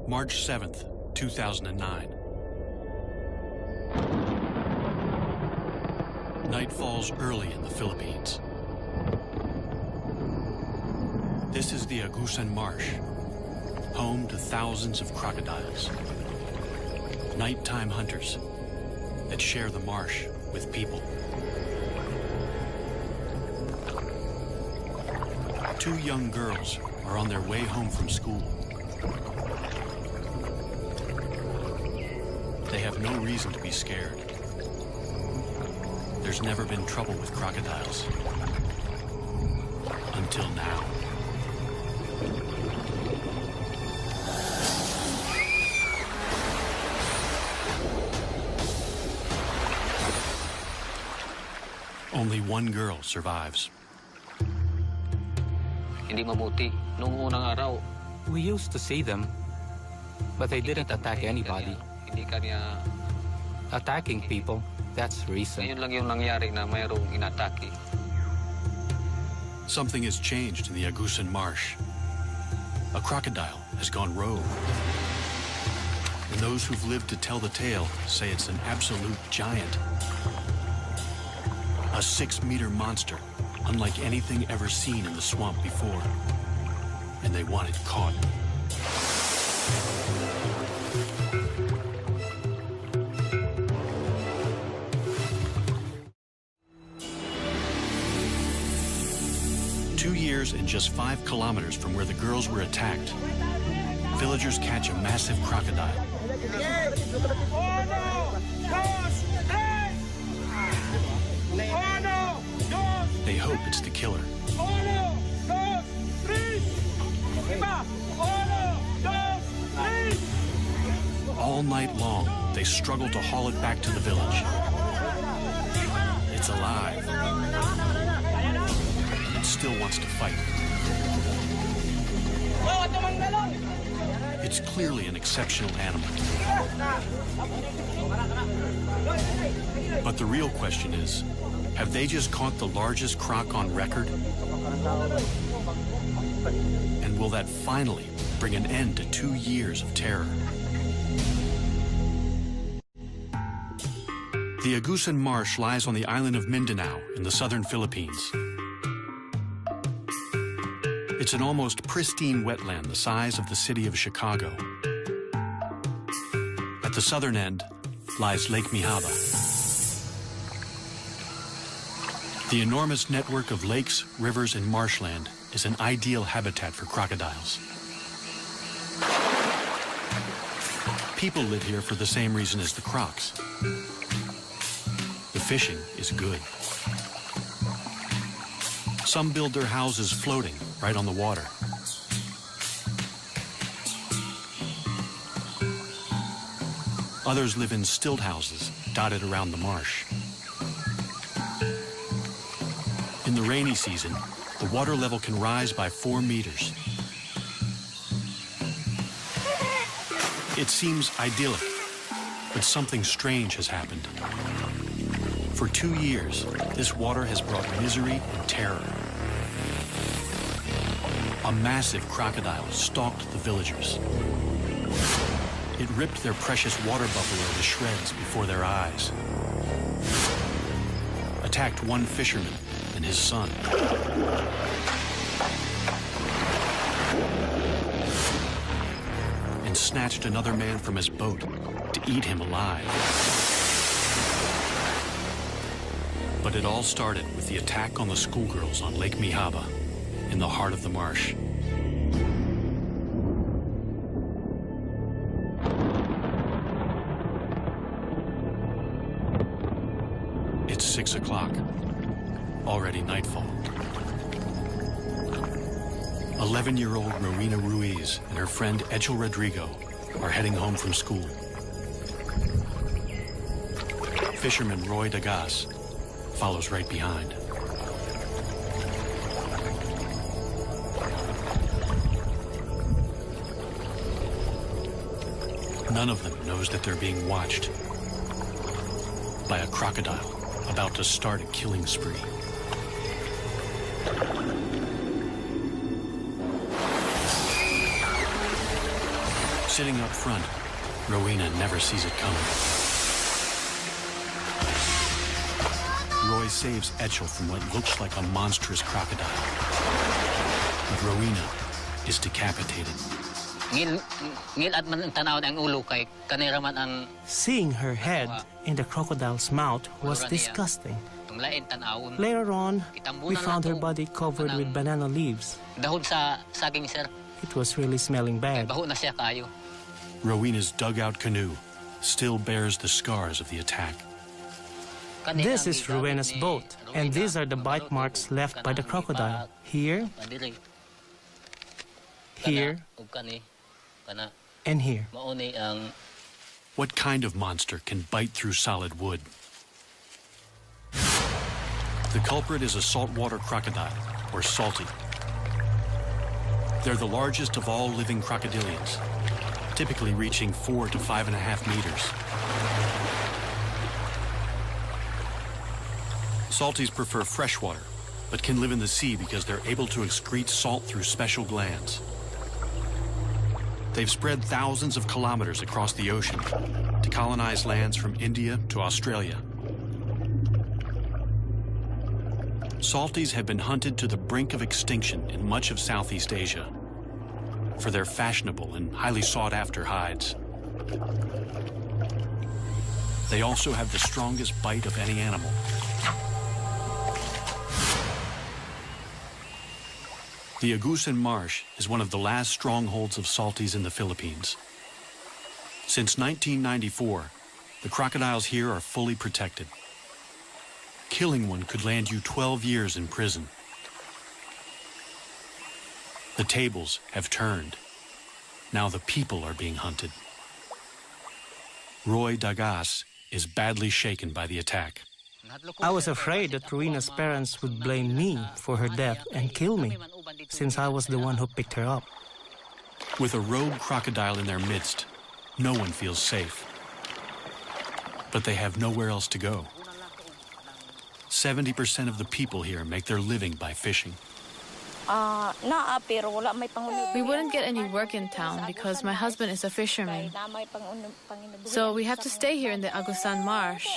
March 7th, 2009. Night falls early in the Philippines. This is the Agusan Marsh, home to thousands of crocodiles. Nighttime hunters that share the marsh with people. Two young girls are on their way home from school. They have no reason to be scared. There's never been trouble with crocodiles. Until now. Only one girl survives. Hindi mabuti. Noong unang araw, we used to see them, but they didn't attack anybody. Hindi kanya. Attacking people, that's recent. Ngayon lang yung nangyari na mayroong inatake. Something has changed in the Agusan Marsh. A crocodile has gone rogue. And those who've lived to tell the tale say it's an absolute giant. A 6-meter monster, unlike anything ever seen in the swamp before. And they want it caught. And just 5 kilometers from where the girls were attacked, villagers catch a massive crocodile. They hope it's the killer. All night long, they struggle to haul it back to the village. It's alive. Still wants to fight. It's clearly an exceptional animal. But the real question is, have they just caught the largest croc on record? And will that finally bring an end to 2 years of terror? The Agusan Marsh lies on the island of Mindanao in the southern Philippines. It's an almost pristine wetland the size of the city of Chicago. At the southern end lies Lake Mihaba. The enormous network of lakes, rivers, and marshland is an ideal habitat for crocodiles. People live here for the same reason as the crocs. The fishing is good. Some build their houses floating right on the water. Others live in stilt houses dotted around the marsh. In the rainy season, the water level can rise by 4 meters. It seems idyllic, but something strange has happened. For 2 years, this water has brought misery and terror. A massive crocodile stalked the villagers. It ripped their precious water buffalo to shreds before their eyes. Attacked one fisherman and his son. and snatched another man from his boat to eat him alive. But it all started with the attack on the schoolgirls on Lake Mihaba, in the heart of the marsh. It's 6 o'clock, already nightfall. 11-year-old Rowena Ruiz and her friend Echel Rodrigo are heading home from school. Fisherman Roy Dagas follows right behind. None of them knows that they're being watched by a crocodile about to start a killing spree. Sitting up front, Rowena never sees it coming. Roy saves Echel from what looks like a monstrous crocodile. But Rowena is decapitated. Seeing her head in the crocodile's mouth was disgusting. Later on, we found her body covered with banana leaves. It was really smelling bad. Rowena's dugout canoe still bears the scars of the attack. This is Rowena's boat, and these are the bite marks left by the crocodile. Here, here, and here. What kind of monster can bite through solid wood? The culprit is a saltwater crocodile, or salty. They're the largest of all living crocodilians, typically reaching 4 to 5.5 meters. Salties prefer freshwater, but can live in the sea because they're able to excrete salt through special glands. They've spread thousands of kilometers across the ocean to colonize lands from India to Australia. Salties have been hunted to the brink of extinction in much of Southeast Asia for their fashionable and highly sought-after hides. They also have the strongest bite of any animal. The Agusan Marsh is one of the last strongholds of salties in the Philippines. Since 1994, the crocodiles here are fully protected. Killing one could land you 12 years in prison. The tables have turned. Now the people are being hunted. Roy Dagas is badly shaken by the attack. I was afraid that Rowena's parents would blame me for her death and kill me, since I was the one who picked her up. With a rogue crocodile in their midst, no one feels safe. But they have nowhere else to go. 70% of the people here make their living by fishing. We wouldn't get any work in town because my husband is a fisherman. So we have to stay here in the Agusan Marsh.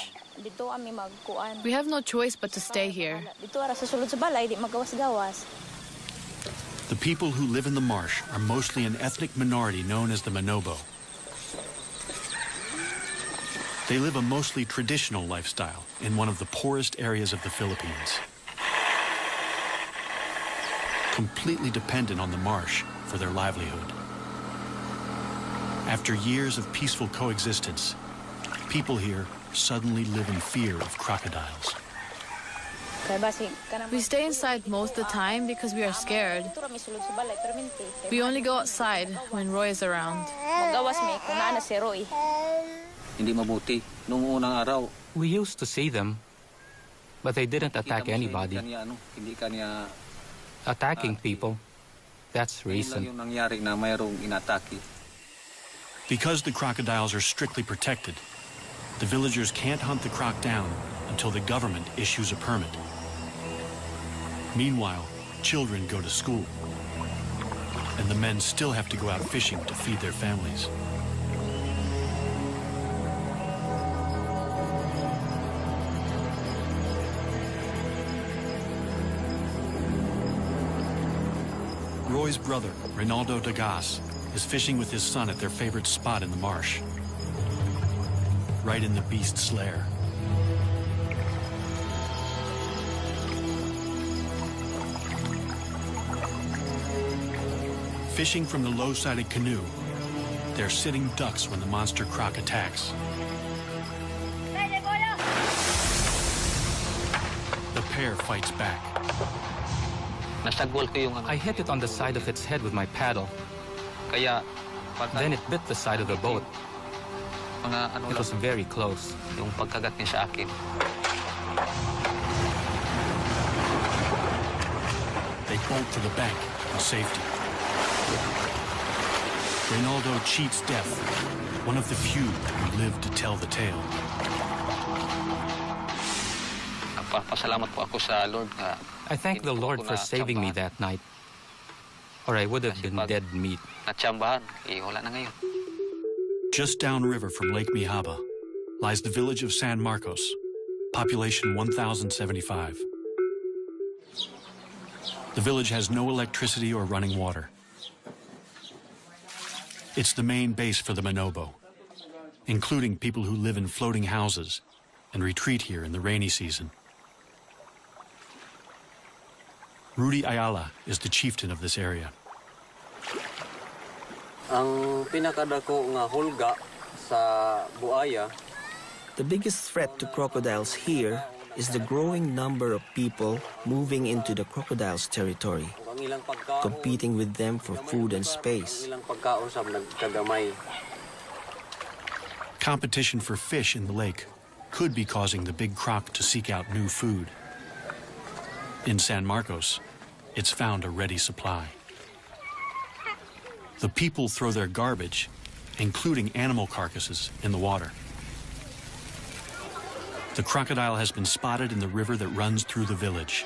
We have no choice but to stay here. The people who live in the marsh are mostly an ethnic minority known as the Manobo. They live a mostly traditional lifestyle in one of the poorest areas of the Philippines. Completely dependent on the marsh for their livelihood. After years of peaceful coexistence, people here suddenly live in fear of crocodiles. We stay inside most of the time because we are scared. We only go outside when Roy is around. We used to see them, but they didn't attack anybody. Attacking people, that's recent. Because the crocodiles are strictly protected, the villagers can't hunt the croc down until the government issues a permit. Meanwhile, children go to school, and the men still have to go out fishing to feed their families. Roy's brother, Rinaldo Dagas, is fishing with his son at their favorite spot in the marsh, right in the beast's lair. Fishing from the low-sided canoe, they're sitting ducks when the monster croc attacks. The pair fights back. Nasagwal ko yung I hit it on the side of its head with my paddle. Kaya Then it bit the side of the boat. mga It was very close. yung pagkagat niya sa akin. They bolt to the bank for safety. Reynaldo cheats death, one of the few who live to tell the tale. Nagpapasalamat po ako sa Lord na I thank the Lord for saving me that night, or I would have been dead meat. natsambahan. Wala na ngayon. Just downriver from Lake Mihaba lies the village of San Marcos, population 1,075. The village has no electricity or running water. It's the main base for the Manobo, including people who live in floating houses and retreat here in the rainy season. Rudy Ayala is the chieftain of this area. Ang pinakadako nga hulga sa buaya. The biggest threat to crocodiles here is the growing number of people moving into the crocodiles' territory, Ang ilang pagkaon, competing with them for food and space. ang ilang pagkaon sa nagkagamay. Competition for fish in the lake could be causing the big croc to seek out new food. In San Marcos, it's found a ready supply. The people throw their garbage, including animal carcasses, in the water. The crocodile has been spotted in the river that runs through the village.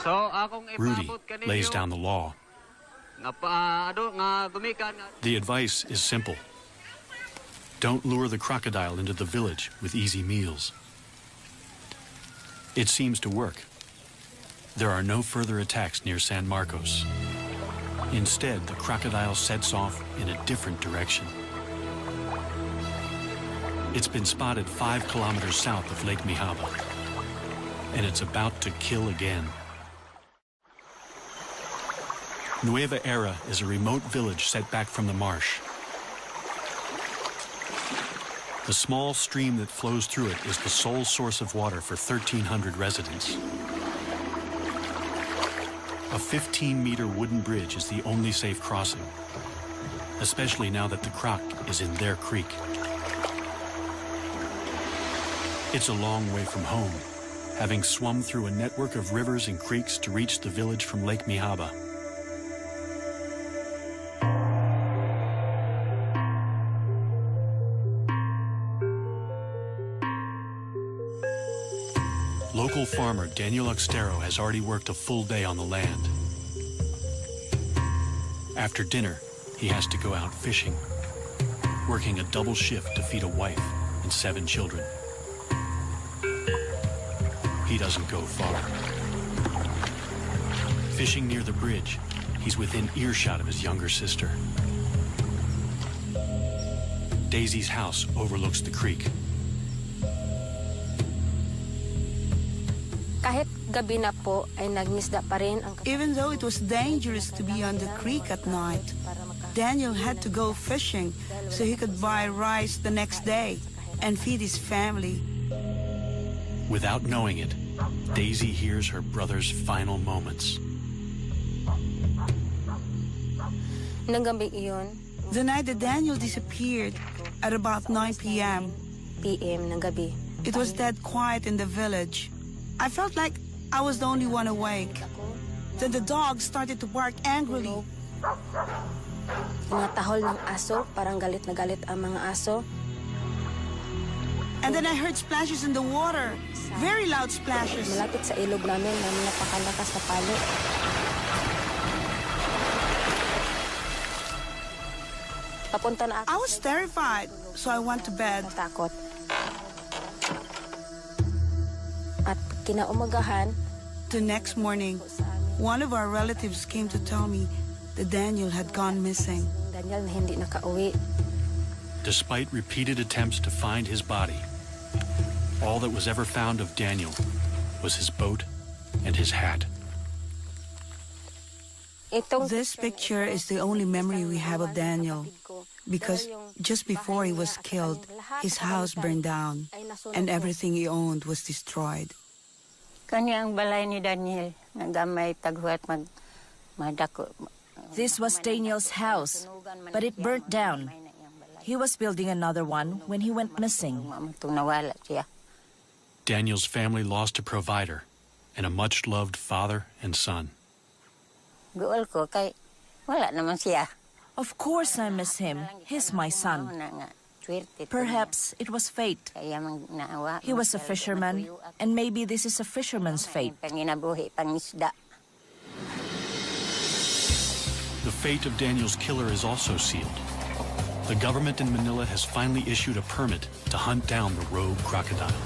So akong Rudy lays down the law. nga gumikan The advice is simple. Don't lure the crocodile into the village with easy meals. It seems to work. There are no further attacks near San Marcos. Instead, the crocodile sets off in a different direction. It's been spotted 5 kilometers south of Lake Mihaba, and it's about to kill again. Nueva Era is a remote village set back from the marsh. The small stream that flows through it is the sole source of water for 1,300 residents. A 15-meter wooden bridge is the only safe crossing, especially now that the croc is in their creek. It's a long way from home, having swum through a network of rivers and creeks to reach the village from Lake Mihaba. Local farmer Daniel Oxtero has already worked a full day on the land. After dinner, he has to go out fishing, working a double shift to feed a wife and 7 children. He doesn't go far. Fishing near the bridge, he's within earshot of his younger sister. Daisy's house overlooks the creek. Kahit gabi na po ay nagmisda pa rin ang Even though it was dangerous to be on the creek at night, Daniel had to go fishing so he could buy rice the next day and feed his family. Without knowing it, Daisy hears her brother's final moments. Nang gabi iyon, The night that Daniel disappeared at about 9 p.m., PM ng gabi. it was dead quiet in the village. I felt like I was the only one awake. Then the dog started to bark angrily. Mga tahol ng aso, parang galit na galit ang mga aso. And then I heard splashes in the water. Very loud splashes. Malapit sa ilog namin na napakalakas na palo. Papunta na I ako. was terrified, so I went to bed. Natakot. At kinaumagahan, The next morning, one of our relatives came to tell me that Daniel had gone missing. Daniel na hindi nakauwi. Despite repeated attempts to find his body, all that was ever found of Daniel was his boat and his hat. This picture is the only memory we have of Daniel, because just before he was killed, his house burned down and everything he owned was destroyed. Kani ang balay ni Daniel, nagamay taghuat madako. This was Daniel's house, but it burnt down. He was building another one when he went missing. Daniel's family lost a provider and a much-loved father and son. Guol ko kay wala naman siya. Of course I miss him. He's my son. Perhaps it was fate. He was a fisherman, and maybe this is a fisherman's fate. The fate of Daniel's killer is also sealed. The government in Manila has finally issued a permit to hunt down the rogue crocodile.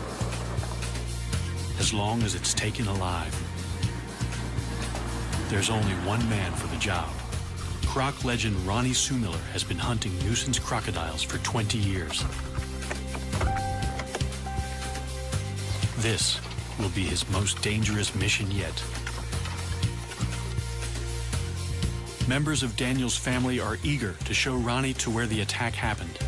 As long as it's taken alive. There's only one man for the job. Croc legend Ronnie Sumiller has been hunting nuisance crocodiles for 20 years. This will be his most dangerous mission yet. Members of Daniel's family are eager to show Ronnie to where the attack happened.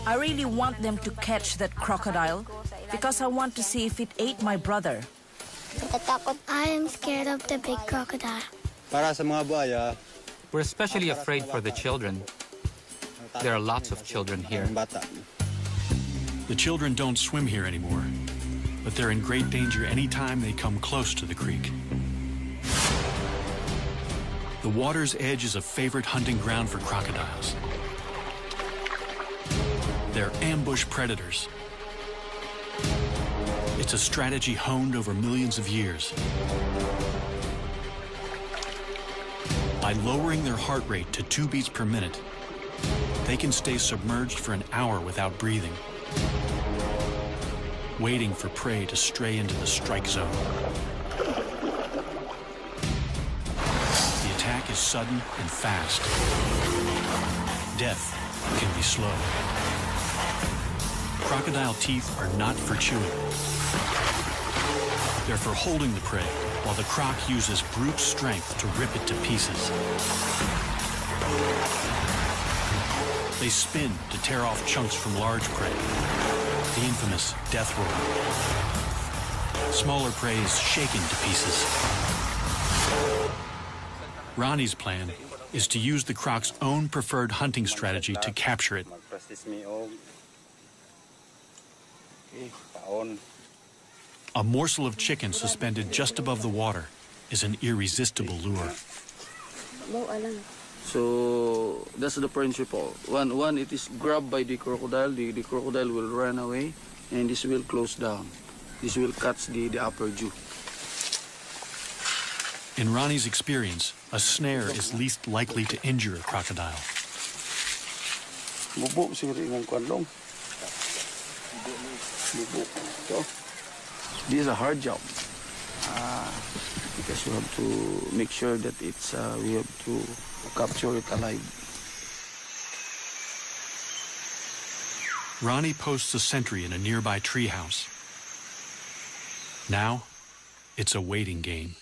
I really want them to catch that crocodile because I want to see if it ate my brother. I am scared of the big crocodile. Para sa mga buhaya, We're especially afraid for the children. There are lots of children here. The children don't swim here anymore, but they're in great danger anytime they come close to the creek. The water's edge is a favorite hunting ground for crocodiles. They're ambush predators. It's a strategy honed over millions of years. By lowering their heart rate to 2 beats per minute, they can stay submerged for an hour without breathing, waiting for prey to stray into the strike zone. The attack is sudden and fast. Death can be slow. Crocodile teeth are not for chewing. They're for holding the prey, while the croc uses brute strength to rip it to pieces. They spin to tear off chunks from large prey, the infamous death roll. Smaller prey is shaken to pieces. Ronnie's plan is to use the croc's own preferred hunting strategy to capture it. A morsel of chicken suspended just above the water is an irresistible lure. So that's the principle. One, it is grabbed by the crocodile. The crocodile will run away, and this will close down. This will catch the upper jaw. In Ronnie's experience, a snare is least likely to injure a crocodile. This is a hard job because you have to make sure that it's we have to capture it alive. Ronnie posts a sentry in a nearby treehouse. Now, it's a waiting game.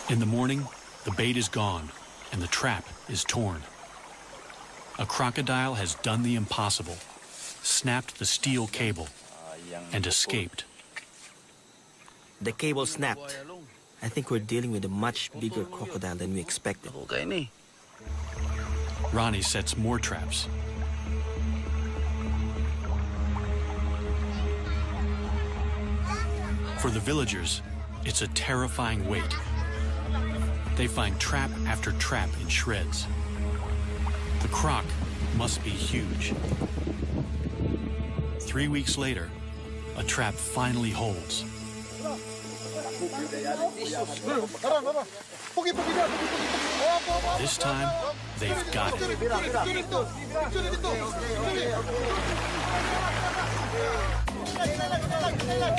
In the morning, the bait is gone and the trap is torn. A crocodile has done the impossible, snapped the steel cable, and escaped. The cable snapped. I think we're dealing with a much bigger crocodile than we expected. Ronnie sets more traps. For the villagers, it's a terrifying wait. They find trap after trap in shreds. The croc must be huge. 3 weeks later, a trap finally holds. This time, they've got it.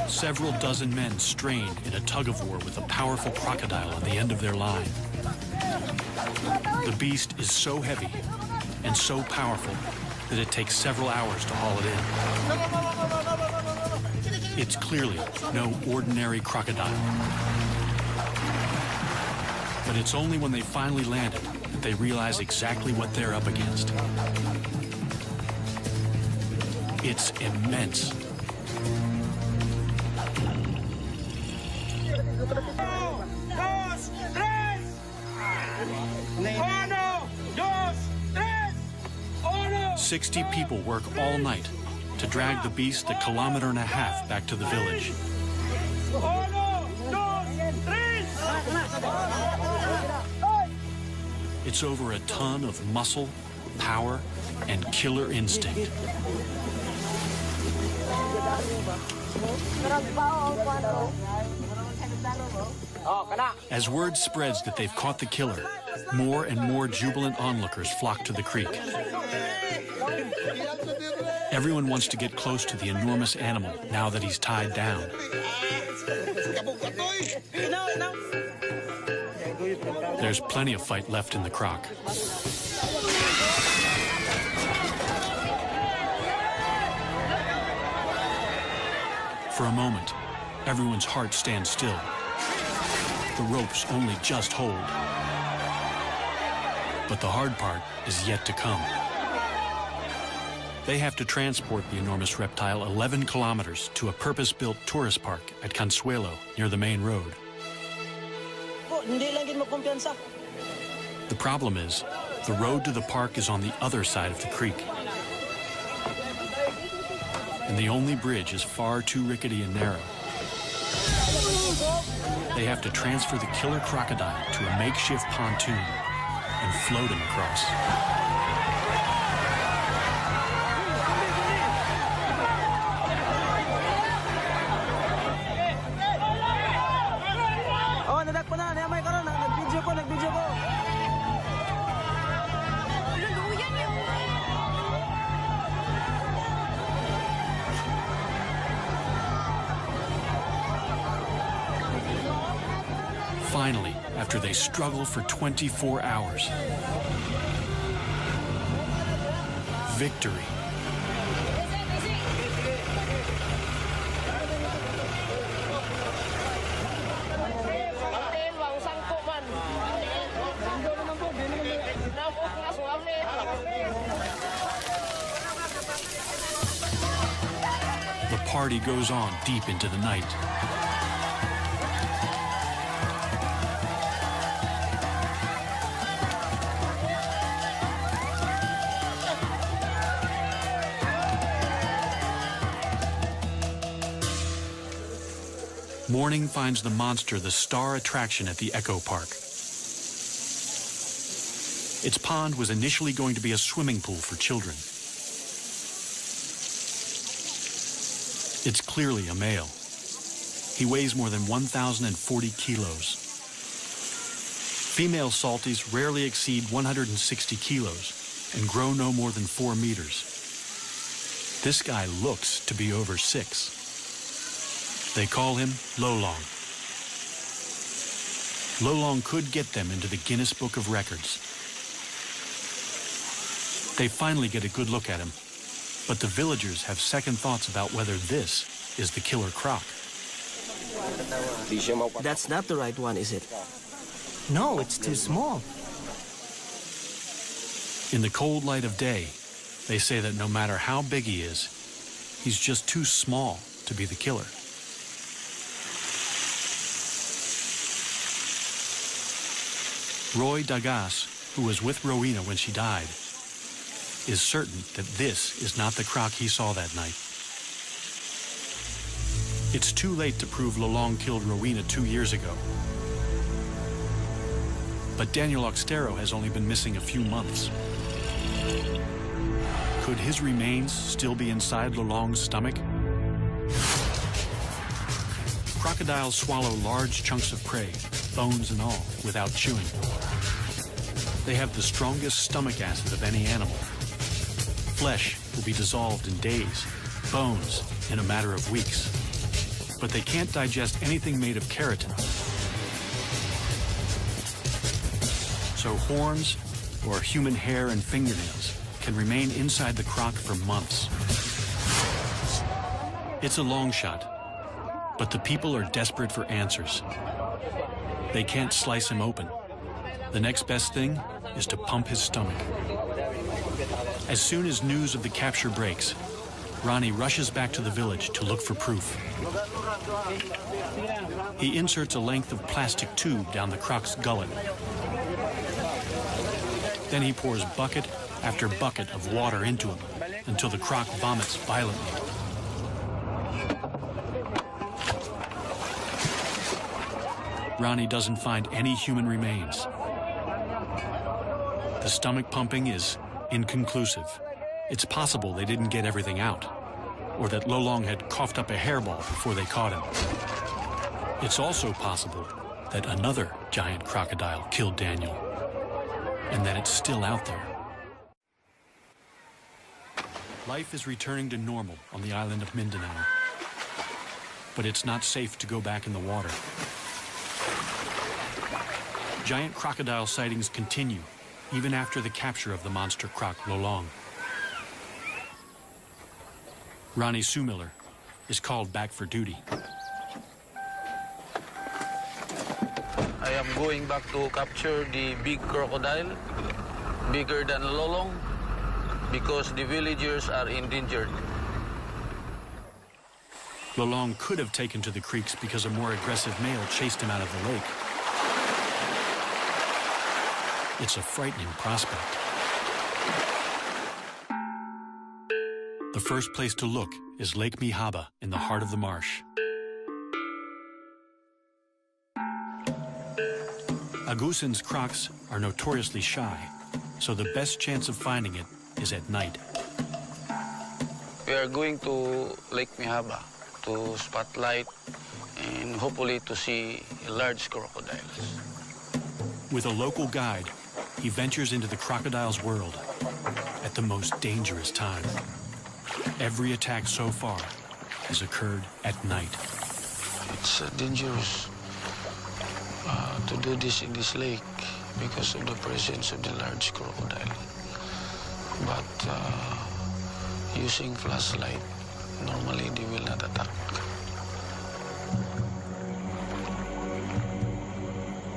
Several dozen men strain in a tug-of-war with a powerful crocodile on the end of their line. The beast is so heavy and so powerful that it takes several hours to haul it in. It's clearly no ordinary crocodile. But it's only when they finally land it that they realize exactly what they're up against. It's immense. Uno, dos, tres. 60 people work all night to drag the beast a kilometer and a half back to the village. It's over a ton of muscle, power, and killer instinct. As word spreads that they've caught the killer, more and more jubilant onlookers flock to the creek. Everyone wants to get close to the enormous animal now that he's tied down. There's plenty of fight left in the croc. For a moment, everyone's heart stands still. The ropes only just hold. But the hard part is yet to come. They have to transport the enormous reptile 11 kilometers to a purpose-built tourist park at Consuelo, near the main road. The problem is, the road to the park is on the other side of the creek. And the only bridge is far too rickety and narrow. They have to transfer the killer crocodile to a makeshift pontoon and float him across. Finally, after they struggle for 24 hours, victory. The party goes on deep into the night. Morning finds the monster the star attraction at the Echo Park. Its pond was initially going to be a swimming pool for children. It's clearly a male. He weighs more than 1,040 kilos. Female salties rarely exceed 160 kilos and grow no more than 4 meters. This guy looks to be over 6. They call him Lolong. Lolong could get them into the Guinness Book of Records. They finally get a good look at him, but the villagers have second thoughts about whether this is the killer croc. That's not the right one, is it? No, it's too small. In the cold light of day, they say that no matter how big he is, he's just too small to be the killer. Roy Dagas, who was with Rowena when she died, is certain that this is not the croc he saw that night. It's too late to prove Lolong killed Rowena 2 years ago. But Daniel Oxtero has only been missing a few months. Could his remains still be inside Lolong's stomach? Crocodiles swallow large chunks of prey, bones and all, without chewing. They have the strongest stomach acid of any animal. Flesh will be dissolved in days, bones in a matter of weeks. But they can't digest anything made of keratin. So horns or human hair and fingernails can remain inside the croc for months. It's a long shot, but the people are desperate for answers. They can't slice him open. The next best thing is to pump his stomach. As soon as news of the capture breaks, Ronnie rushes back to the village to look for proof. He inserts a length of plastic tube down the croc's gullet. Then he pours bucket after bucket of water into him until the croc vomits violently. Ronnie doesn't find any human remains. The stomach pumping is inconclusive. It's possible they didn't get everything out, or that Lolong had coughed up a hairball before they caught him. It's also possible that another giant crocodile killed Daniel, and that it's still out there. Life is returning to normal on the island of Mindanao, but it's not safe to go back in the water. Giant crocodile sightings continue even after the capture of the monster croc Lolong. Ronnie Sumiller is called back for duty. I am going back to capture the big crocodile, bigger than Lolong, because the villagers are endangered. Lolong could have taken to the creeks because a more aggressive male chased him out of the lake. It's a frightening prospect. The first place to look is Lake Mihaba in the heart of the marsh. Agusan's crocs are notoriously shy, so the best chance of finding it is at night. We are going to Lake Mihaba to spotlight and hopefully to see large crocodiles. With a local guide, he ventures into the crocodile's world at the most dangerous time. Every attack so far has occurred at night. It's dangerous to do this in this lake because of the presence of the large crocodile. But using flashlight, normally they will not attack.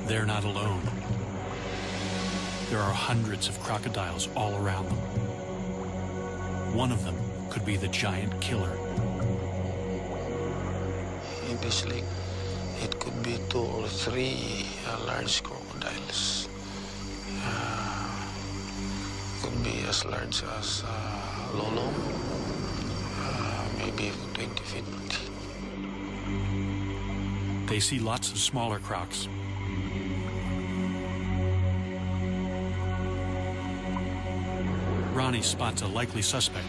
They're not alone. There are hundreds of crocodiles all around them. One of them could be the giant killer. In this lake, it could be 2 or 3 large crocodiles. Could be as large as Lolong, maybe 20 feet. They see lots of smaller crocs. Ronnie spots a likely suspect.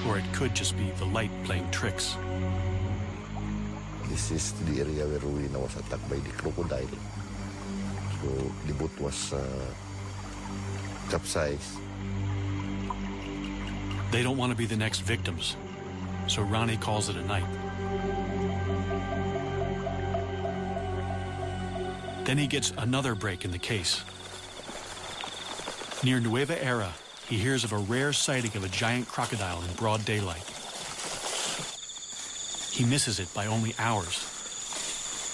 Or it could just be the light playing tricks. This is the area where Rowena was attacked by the crocodile. So the boat was capsized. They don't want to be the next victims, so Ronnie calls it a night. Then he gets another break in the case. Near Nueva Era, he hears of a rare sighting of a giant crocodile in broad daylight. He misses it by only hours.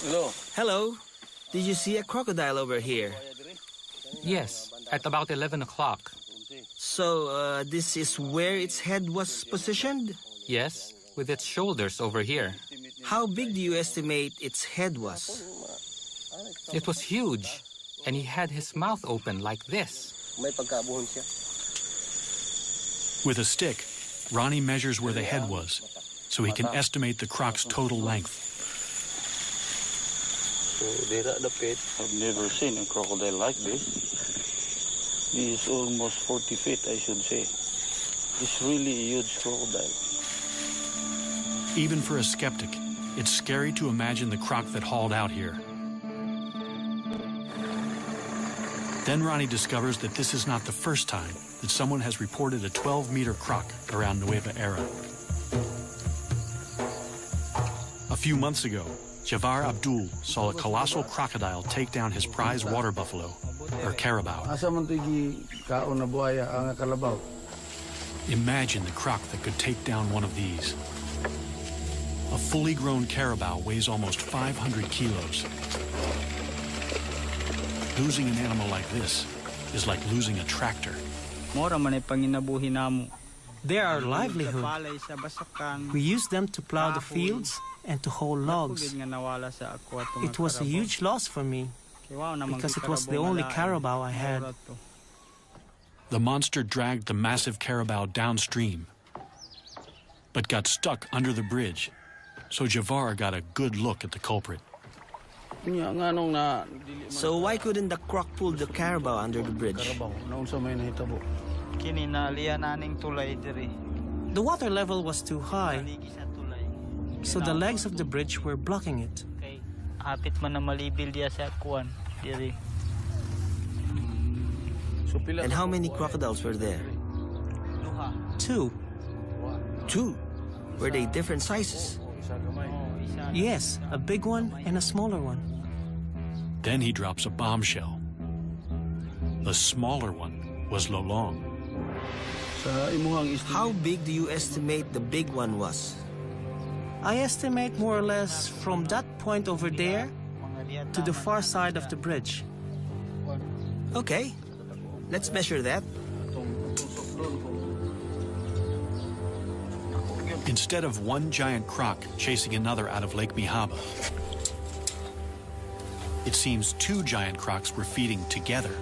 Hello. Hello. Did you see a crocodile over here? Yes, at about 11 o'clock. So, this is where its head was positioned? Yes, with its shoulders over here. How big do you estimate its head was? It was huge, and he had his mouth open like this. With a stick, Ronnie measures where the head was, so he can estimate the croc's total length. I've never seen a crocodile like this. He is almost 40 feet, I should say. It's really a huge crocodile. Even for a skeptic, it's scary to imagine the croc that hauled out here. Then Ronnie discovers that this is not the first time that someone has reported a 12-meter croc around Nueva Era. A few months ago, Javar Abdul saw a colossal crocodile take down his prize water buffalo, or carabao. Imagine the croc that could take down one of these. A fully grown carabao weighs almost 500 kilos. Losing an animal like this is like losing a tractor. They are our livelihood. We use them to plow the fields and to haul logs. It was a huge loss for me because it was the only carabao I had. The monster dragged the massive carabao downstream, but got stuck under the bridge, so Javar got a good look at the culprit. So why couldn't the croc pull the carabao under the bridge? The water level was too high, so the legs of the bridge were blocking it. And how many crocodiles were there? 2. 2? Were they different sizes? Yes, a big one and a smaller one. Then he drops a bombshell. The smaller one was Lolong. How big do you estimate the big one was? I estimate more or less from that point over there to the far side of the bridge. Okay, let's measure that. Instead of one giant croc chasing another out of Lake Mihaba, it seems 2 giant crocs were feeding together.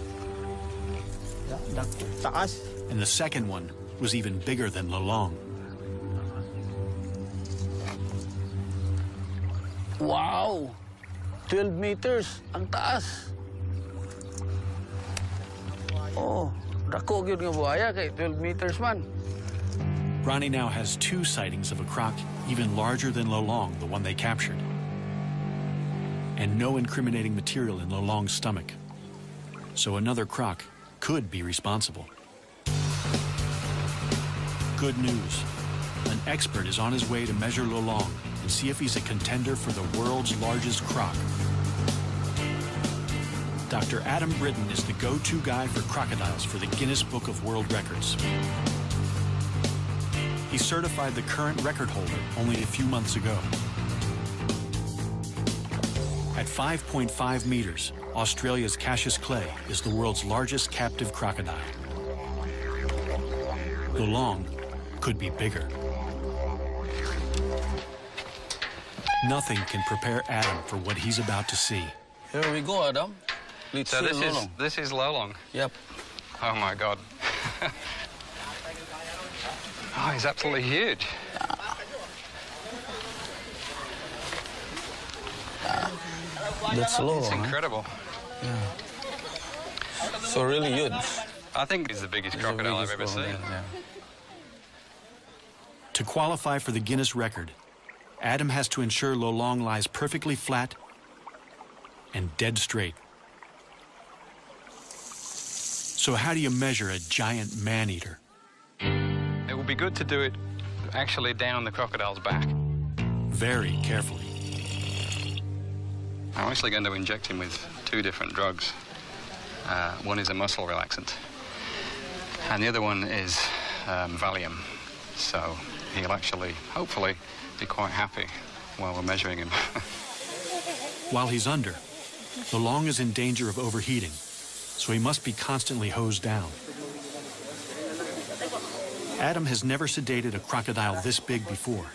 And the second one was even bigger than Lolong. Wow! 12 meters, ang taas. Oh, dako gyud nga buhaya kay 12 meters man. Ronnie now has 2 sightings of a croc even larger than Lolong, the one they captured. And no incriminating material in Lolong's stomach. So another croc could be responsible. Good news. An expert is on his way to measure Lolong and see if he's a contender for the world's largest croc. Dr. Adam Britton is the go-to guy for crocodiles for the Guinness Book of World Records. He certified the current record holder only a few months ago. At 5.5 meters, Australia's Cassius Clay is the world's largest captive crocodile. Lolong could be bigger. Nothing can prepare Adam for what he's about to see. Here we go, Adam. Let's So see this Lolong. is Lolong. Yep. Oh my God. Oh, he's absolutely huge. That's Lolong. It's incredible. Yeah. So really huge. I think he's the biggest crocodile I've ever seen. Yeah. To qualify for the Guinness record, Adam has to ensure Lolong lies perfectly flat and dead straight. So how do you measure a giant man-eater? It would be good to do it actually down the crocodile's back. Very carefully. I'm actually going to inject him with 2 different drugs. One is a muscle relaxant, and the other one is Valium. So he'll actually, hopefully, be quite happy while we're measuring him. While he's under, Lolong is in danger of overheating, so he must be constantly hosed down. Adam has never sedated a crocodile this big before,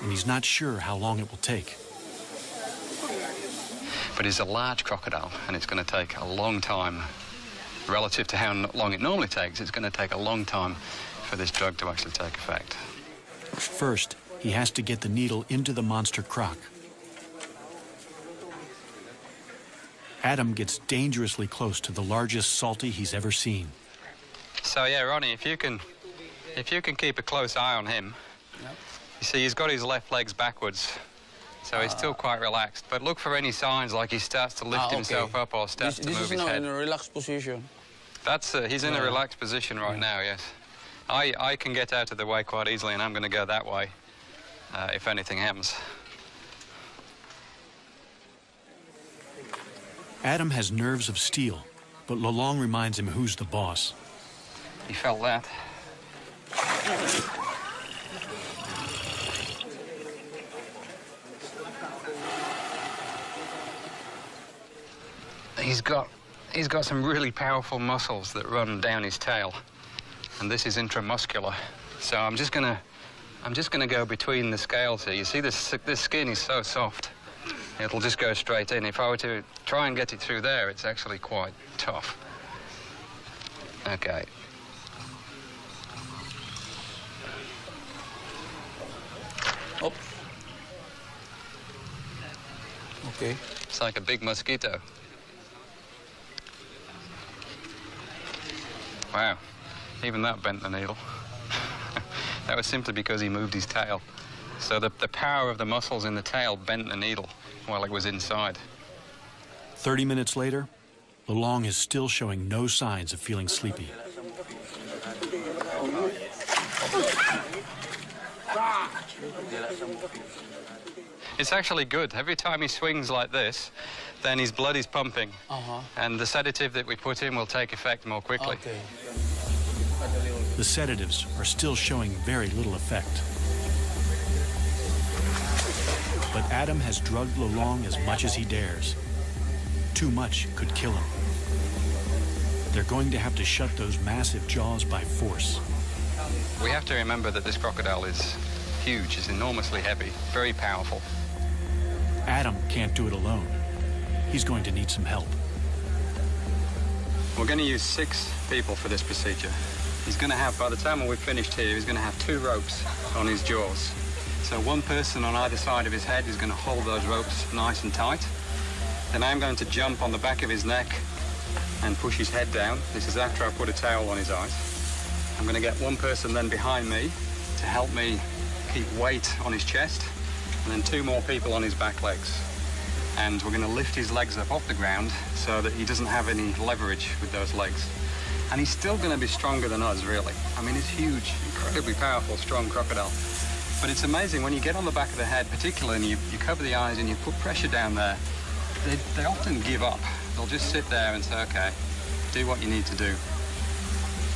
and he's not sure how long it will take. But it's a large crocodile, and it's going to take a long time. Relative to how long it normally takes, it's going to take a long time for this drug to actually take effect. First, he has to get the needle into the monster croc. Adam gets dangerously close to the largest salty he's ever seen. So yeah, Ronnie, if you can keep a close eye on him. Yep. You see, he's got his left legs backwards, so he's still quite relaxed. But look for any signs like he starts to lift himself up or starts to move his head. This is now in a relaxed position. That's he's in a relaxed position right now. Yes, I can get out of the way quite easily, and I'm going to go that way if anything happens. Adam has nerves of steel, but Lolong reminds him who's the boss. He felt that. He's got some really powerful muscles that run down his tail, and this is intramuscular. So I'm just gonna go between the scales here. You see, this skin is so soft, it'll just go straight in. If I were to try and get it through there, it's actually quite tough. Okay. Up. Okay. It's like a big mosquito. Wow, even that bent the needle. That was simply because he moved his tail. So the power of the muscles in the tail bent the needle while it was inside. 30 minutes later, Lolong is still showing no signs of feeling sleepy. It's actually good. Every time he swings like this, then his blood is pumping. And the sedative that we put in will take effect more quickly. Okay. The sedatives are still showing very little effect. But Adam has drugged Lolong as much as he dares. Too much could kill him. They're going to have to shut those massive jaws by force. We have to remember that this crocodile is huge, is enormously heavy, very powerful. Adam can't do it alone. He's going to need some help. We're going to use 6 people for this procedure. He's going to have, by the time we've finished here, he's going to have 2 ropes on his jaws. So one person on either side of his head is going to hold those ropes nice and tight. Then I'm going to jump on the back of his neck and push his head down. This is after I put a towel on his eyes. I'm going to get one person then behind me to help me keep weight on his chest, and then 2 more people on his back legs. And we're going to lift his legs up off the ground so that he doesn't have any leverage with those legs. And he's still going to be stronger than us, really. I mean, he's huge, incredibly powerful, strong crocodile. But it's amazing when you get on the back of the head, particularly, and you cover the eyes and you put pressure down there, they often give up. They'll just sit there and say, okay, do what you need to do.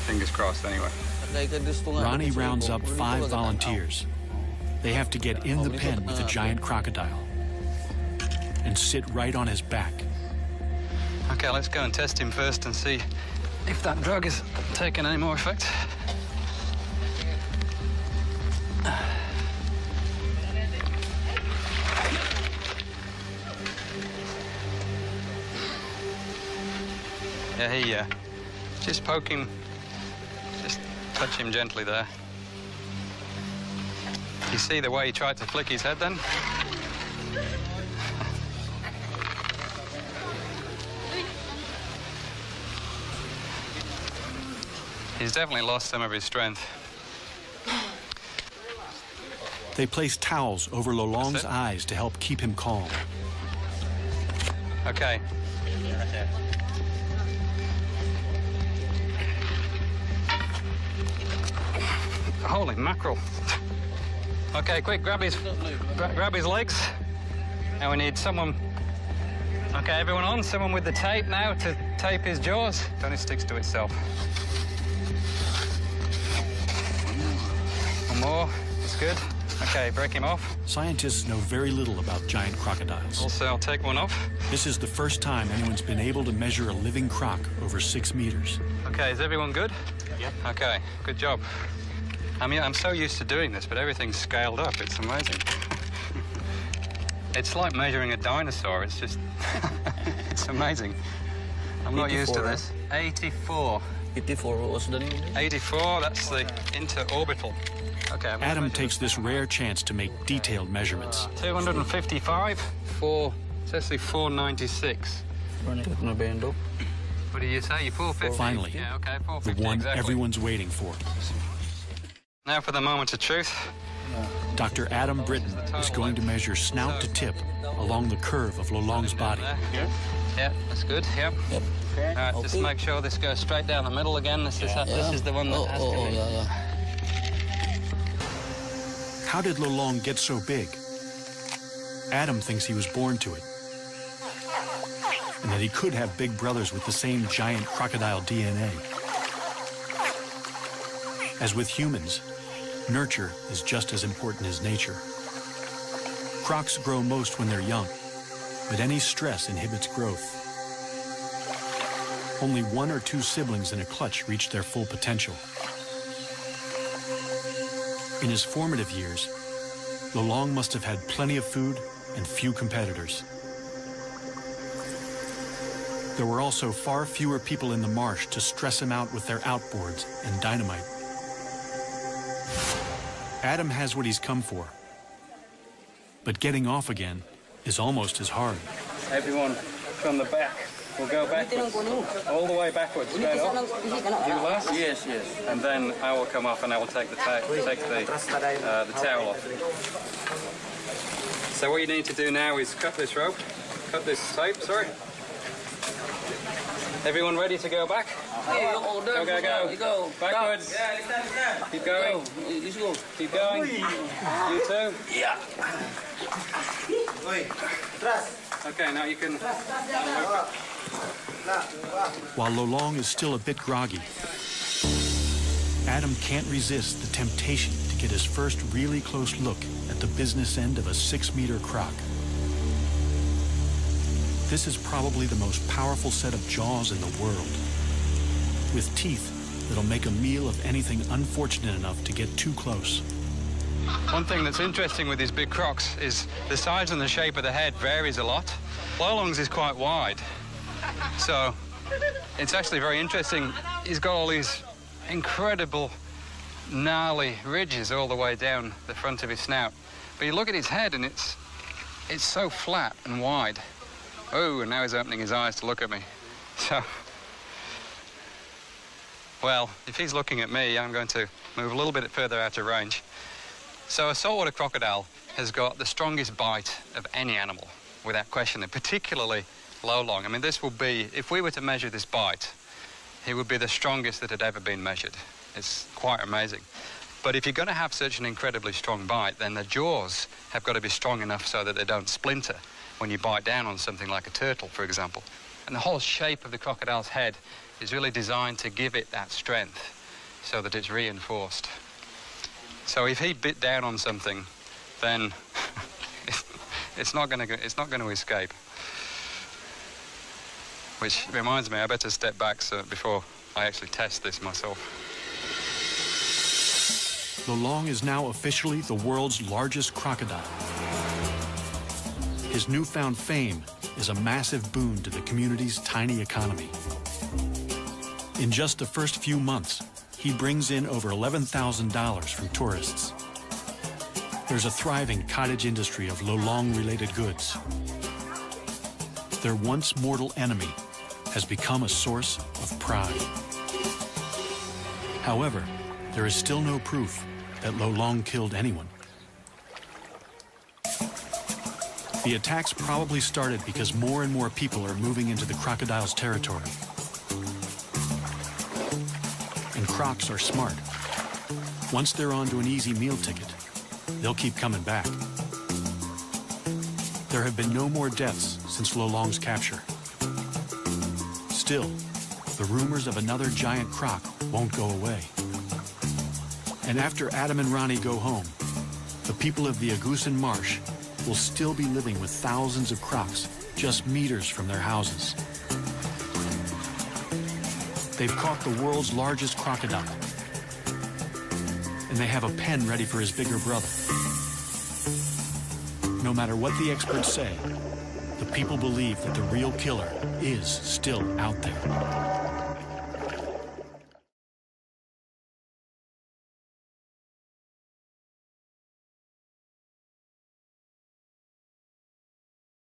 Fingers crossed, anyway. Ronnie rounds up 5 volunteers. They have to get in the pen with the giant crocodile and sit right on his back. Okay, let's go and test him first and see if that drug is taking any more effect. Yeah, just poke him, just touch him gently there. You see the way he tried to flick his head then? He's definitely lost some of his strength. They place towels over Lolong's eyes to help keep him calm. Okay. Holy mackerel. Okay, quick, grab his legs. Now we need someone. Okay, everyone on, someone with the tape now to tape his jaws. Then it sticks to itself. One more, it's good. Okay, break him off. Scientists know very little about giant crocodiles. Also, I'll take one off. This is the first time anyone's been able to measure a living croc over 6 meters. Okay, is everyone good? Yep. Okay, good job. I mean, I'm so used to doing this, but everything's scaled up. It's amazing. It's like measuring a dinosaur. It's just, it's amazing. I'm not used to this. 84. 84, what was the name? 84, that's the interorbital. Okay. Adam takes this rare chance to make detailed measurements. 255, it's actually 496. What do you say? You 450? Finally, Yeah, okay, 450, the one exactly. everyone's waiting for. Now for the moment of truth. Dr. Adam Britton is going to measure snout to tip along the curve of Lolong's body. Yeah, that's good. Yep. All right, just make sure this goes straight down the middle again. This is the one that has to be. How did Lolong get so big? Adam thinks he was born to it, and that he could have big brothers with the same giant crocodile DNA. As with humans, nurture is just as important as nature. Crocs grow most when they're young, but any stress inhibits growth. Only 1 or 2 siblings in a clutch reach their full potential. In his formative years, Lolong must have had plenty of food and few competitors. There were also far fewer people in the marsh to stress him out with their outboards and dynamite. Adam has what he's come for, but getting off again is almost as hard. Everyone from the back will go backwards, all the way backwards. Straight up. You last? Yes. And then I will come off and I will take the towel off. So what you need to do now is cut this tape, sorry. Everyone ready to go back? Go. Backwards. Keep going. Keep going. You too? Yeah. Okay, now you can... While Lolong is still a bit groggy, Adam can't resist the temptation to get his first really close look at the business end of a 6-meter croc. This is probably the most powerful set of jaws in the world, with teeth that'll make a meal of anything unfortunate enough to get too close. One thing that's interesting with these big crocs is the size and the shape of the head varies a lot. Lolong's is quite wide, so it's actually very interesting. He's got all these incredible gnarly ridges all the way down the front of his snout. But you look at his head and it's so flat and wide. Oh, and now he's opening his eyes to look at me. So, well, if he's looking at me, I'm going to move a little bit further out of range. So a saltwater crocodile has got the strongest bite of any animal, without question, and particularly Lolong. I mean, this will be, if we were to measure this bite, it would be the strongest that had ever been measured. It's quite amazing. But if you're going to have such an incredibly strong bite, then the jaws have got to be strong enough so that they don't splinter when you bite down on something like a turtle, for example. And the whole shape of the crocodile's head is really designed to give it that strength so that it's reinforced. So if he bit down on something, then it's not going to escape. Which reminds me, I better step back before I actually test this myself. Lolong is now officially the world's largest crocodile. His newfound fame is a massive boon to the community's tiny economy. In just the first few months, he brings in over $11,000 from tourists. There's a thriving cottage industry of Lolong-related goods. Their once mortal enemy has become a source of pride. However, there is still no proof that Lolong killed anyone. The attacks probably started because more and more people are moving into the crocodile's territory. And crocs are smart. Once they're onto an easy meal ticket, they'll keep coming back. There have been no more deaths since Lolong's capture. Still, the rumors of another giant croc won't go away. And after Adam and Ronnie go home, the people of the Agusan Marsh will still be living with thousands of crocs just meters from their houses. They've caught the world's largest crocodile, and they have a pen ready for his bigger brother. No matter what the experts say, the people believe that the real killer is still out there.